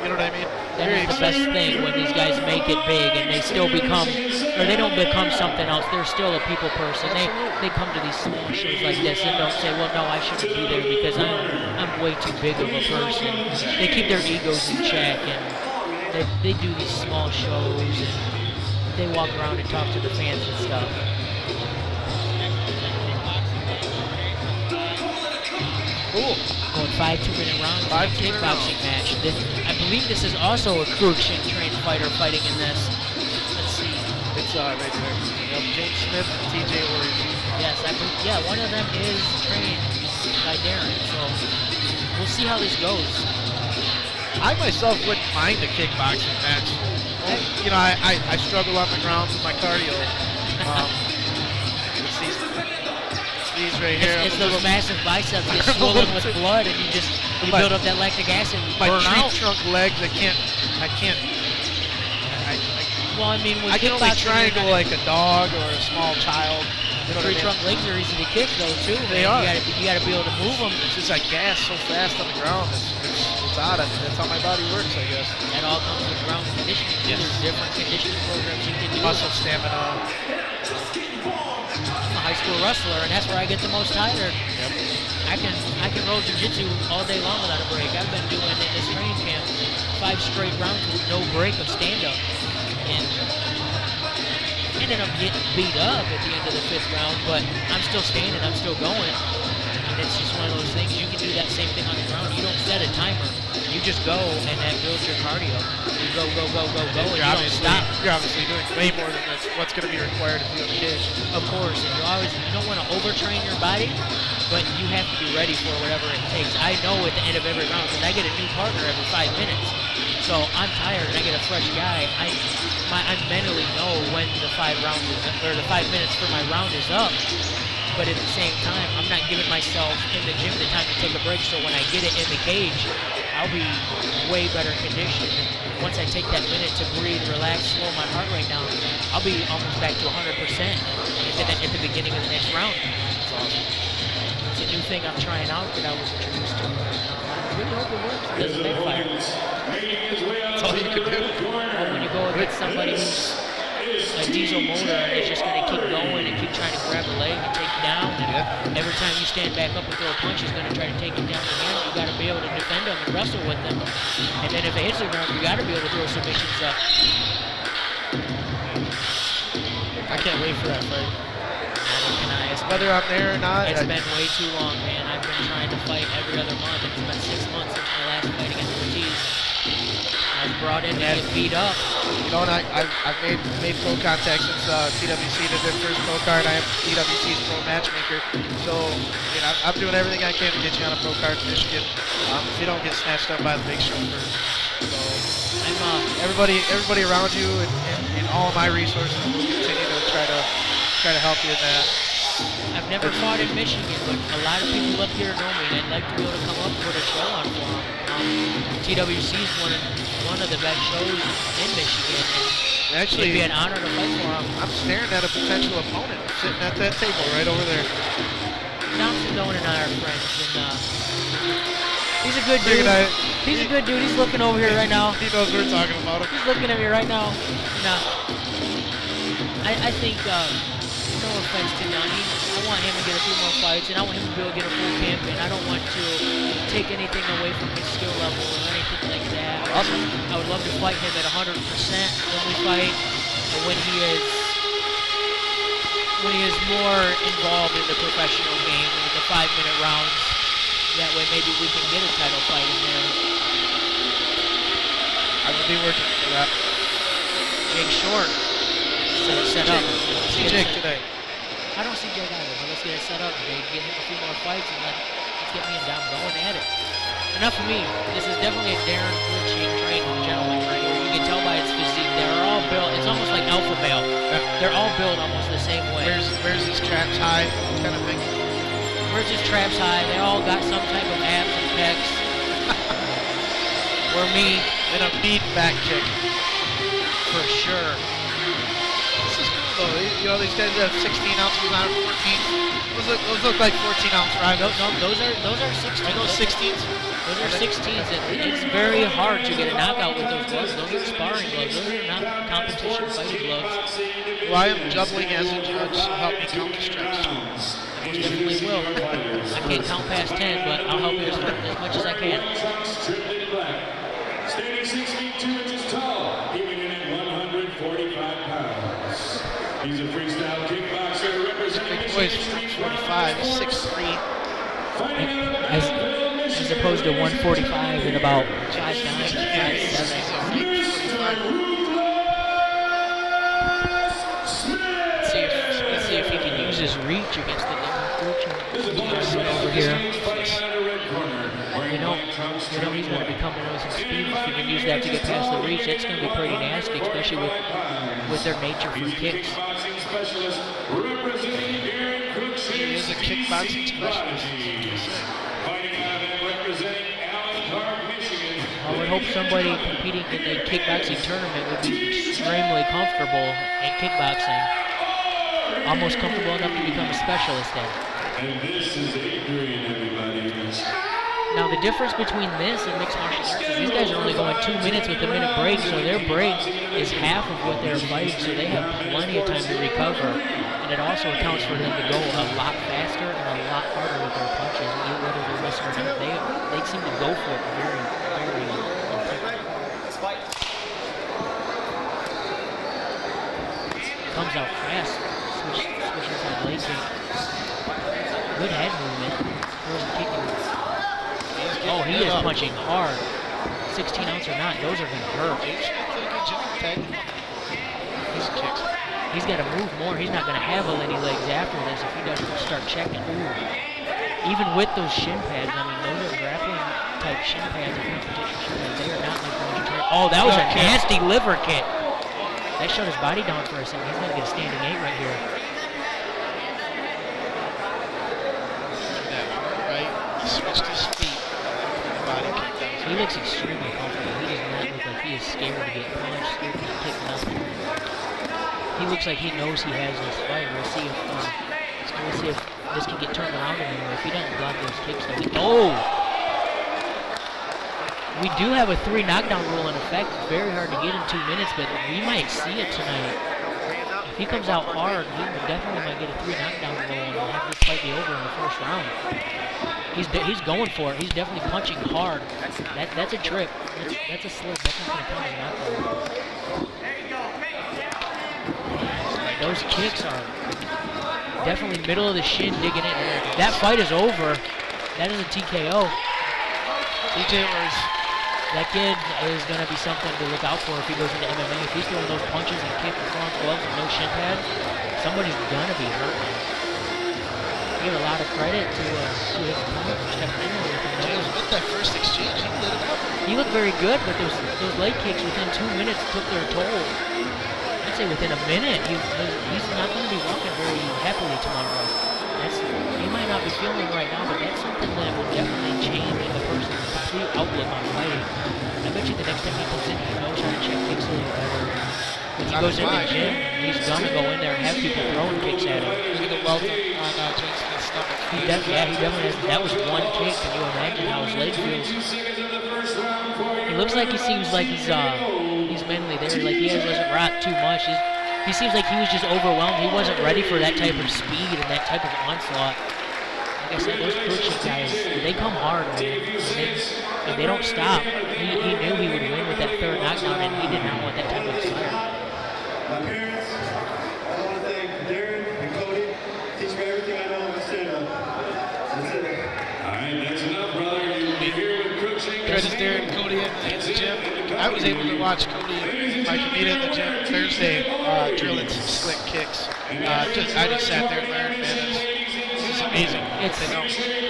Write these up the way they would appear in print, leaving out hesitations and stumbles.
You know what I mean? That is the best thing when these guys make it big and they still become, or they don't become something else. They're still a people person. They come to these small shows like this and don't say, well, no, I shouldn't be there because I'm way too big of a person. They keep their egos in check and they do these small shows and they walk around and talk to the fans and stuff. Cool. Going 5 2-minute rounds. 5 kickboxing match. I believe this is also a Krugshin trained fighter fighting in this. Let's see. It's right there. Yep, JamesSMITH-vs-TjORRYS. Yes, yeah, one of them is trained by Darren, so we'll see how this goes. I myself wouldn't mind a kickboxing match. You know, I struggle on the ground with my cardio. These right here. It's those massive biceps get swollen with blood, and you build up that lactic acid and burn out. My tree trunk legs, I can't. Well, I mean, I can only triangle like a dog or a small child. You know tree trunk legs are easy to kick though too. They are. You gotta be able to move them. It's just I gas so fast on the ground. It's odd. I mean, that's how my body works, I guess. That all comes with ground conditioning. Yes. There's different conditioning programs you can do. Muscle stamina. I'm a high school wrestler, and that's where I get the most tired. Yep. I can roll jiu-jitsu all day long without a break. I've been doing in this training camp 5 straight rounds with no break of stand-up. And ended up getting beat up at the end of the 5th round, but I'm still standing, I'm still going. And it's just one of those things, you can do that same thing on the ground. You don't set a timer. You just go, and that builds your cardio. You go, and you don't stop. You're obviously doing way more than what's going to be required if you have kids. Of course, and you don't want to overtrain your body, but you have to be ready for whatever it takes. I know at the end of every round, because I get a new partner every 5 minutes. So I'm tired and I get a fresh guy. I mentally know when the 5 minutes for my round is up. But at the same time, I'm not giving myself in the gym the time to take a break. So when I get it in the cage, I'll be way better conditioned. And once I take that minute to breathe, relax, slow my heart rate down, I'll be almost back to 100% at the beginning of the next round. That's awesome. It's a new thing I'm trying out that I was introduced to. I really hope it works. It doesn't make fire. That's all you can do. Well, when you go against somebody who's a diesel motor and it's just going to keep going and keep trying to grab a leg and take you down, and every time you stand back up and throw a punch, he's going to try to take you down again. You got to be able to defend him and wrestle with him. And then if it hits the ground, you got to be able to throw submissions up. I can't wait for that fight. Whether I'm there or not. It's been way too long, man. I've been trying to fight every other month. It's been 6 months since my last fight against Ortiz. I was brought in to get beat up. You know, and I've made pro contact since TWC did their first pro card. I am TWC's pro matchmaker. So, you know, I'm doing everything I can to get you on a pro card in Michigan. If you don't get snatched up by the big chauffeur. So, everybody around you and all of my resources will continue to try to help you in that. I've never fought in Michigan, but a lot of people up here know me, and I'd like to be able to come up and put a show on for them. TWC is one of the best shows in Michigan. Actually, it'd be an honor to fight for them. I'm staring at a potential opponent sitting at that table right over there. Thompson Doan and I are friends, and he's a good dude. He's a good dude. He's looking over here right now. He knows we're talking about him. He's looking at me right now. I think. No offense to Nani, I want him to get a few more fights, and I want him to be able to get a full camp, and I don't want to take anything away from his skill level or anything like that. Awesome. I would love to fight him at 100% when we fight, and when he is more involved in the professional game and in the 5-minute rounds. That way maybe we can get a title fight in there. I will be working for that. Jake Short. Set up. See Jake today. I don't see Jake either, but let's get it set up. Maybe get him a few more fights and let's get me and Dom going at it. Enough of me. This is definitely a Darren Krugshin trained gentleman right here. You can tell by its physique. They're all built. It's almost like alpha male. Yeah. They're all built almost the same way. Where's his traps high kind of thing? Where's his traps high? They all got some type of abs and pecs. Where me in a beat back kick. For sure. You know, these guys have 16 ounces on 14. Those look like 14-ounce rivals. No, those are 16s. Are those 16s? Those are 16s, and it's very hard to get a knockout with those gloves. Those are sparring gloves. Those are not competition fighting gloves. Well, I am juggling as a judge, so help me count the strikes. I most definitely will. I can't count past 10, but I'll help you as much as I can. Standing 6 feet 2 inches tall, weighing in at 145 pounds. He's a freestyle kickboxer representing Boy's 45, 6'3". As opposed to 145 in about 5'9", 5'7". Let's see if he can use his reach against the over here. You know he's going to be coming with some speed. If he can use that to get past the reach, that's going to be pretty nasty, especially with their nature for kicks. He is a kickboxing specialist. I would hope somebody competing in a kickboxing tournament would be extremely comfortable in kickboxing. Almost comfortable enough to become a specialist in. And this is Adrian, everybody. Now the difference between this and mixed martial arts is these guys are only going 2 minutes with a minute break, so their break is half of what they're fighting, so they have plenty of time to recover. And it also accounts for them to go a lot faster and a lot harder with their punches, whether they're missing or not. They seem to go for it very, very intensely. Comes out fast, switches to the leg kick. Good head movement. Wasn't kicking. Oh, he is punching hard. 16 ounce or not, those are going to hurt. He's got to move more. He's not going to have any legs after this if he doesn't start checking. Ooh. Even with those shin pads, I mean, those are grappling type shin pads and competition shin pads. They are not like going to turn. Oh, that was a nasty liver kick. That shut his body down for a second. He's going to get a standing 8 right here. Switched his feet. Body kick down. He looks extremely comfortable. He does not look like he is scared to get punched, scared to get kicked, nothing. He looks like he knows he has this fight. We'll see if this can get turned around on him, or if he doesn't block those kicks. Oh! We do have a 3 knockdown rule in effect. It's very hard to get in 2 minutes, but we might see it tonight. If he comes out hard, he definitely might get a 3 knockdown rule and have this fight be over in the first round. He's going for it. He's definitely punching hard. That's a trip. That's a slip. That's not going to count as a knockdown. Those kicks are definitely middle of the shin digging in. That fight is over. That is a TKO. TjORRYS. That kid is going to be something to look out for if he goes into MMA. If he's throwing those punches and kicks with front gloves and no shin pads, somebody's going to be hurt. Give a lot of credit to his opponent for stepping in there with him. With that first exchange, he lit it up. He looked very good, but those leg kicks within 2 minutes took their toll. I'd say within a minute, he's not going to be walking very happily tomorrow. He might not be feeling it right now, but that's something that will definitely change the person's complete outlook on fighting. I bet you the next time he comes in, he knows how to check kicks a little better. When he goes in the gym, he's gonna go in there and have people throwing kicks at him. Look at the welt on JamesSMITH's stomach. He definitely has. That was one kick. Can you imagine how his leg feels? He looks like he seems like he's mentally there. Like he doesn't rock too much. He seems like he was just overwhelmed. He wasn't ready for that type of speed and that type of onslaught. Like I said, those Kurchik guys, they come hard, man. They don't stop. He knew he would win with that 3rd knockdown, and he did not want that type of fire. My parents, I want to thank Darren and Cody. Teach me everything I know in stand-up. That's it. All right, that's enough, brother. You'll be here with Kurchik. Credit Darren, Cody in the gym. I was able to watch Cody and my comedian in the gym Thursday drilling some slick kicks. I just sat there and learned, man. It's amazing.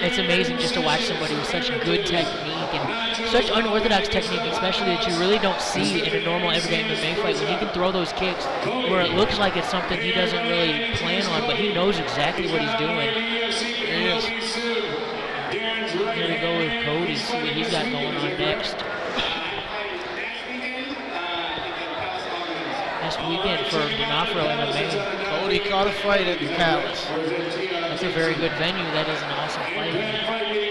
It's amazing just to watch somebody with such good technique and such unorthodox technique, especially that you really don't see in a normal everyday MMA fight. When he can throw those kicks where it looks like it's something he doesn't really plan on, but he knows exactly what he's doing. Here he is. We're going to go with Cody, see what he's got going on next. Next weekend for D'Onofrio MMA. Cody caught a fight at the Palace. That's a very good venue. That is an awesome fight.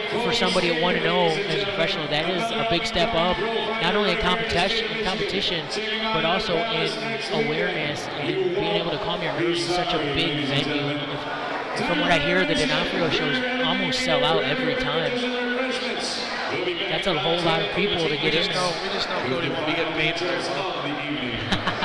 for somebody at 1-0 as a professional, that is a big step up, not only in competition, but also in awareness and being able to calm your nerves in such a big venue. From what I hear, the D'Onofrio shows almost sell out every time. That's a whole lot of people to get in there. We just know Cody won't be getting paid for it.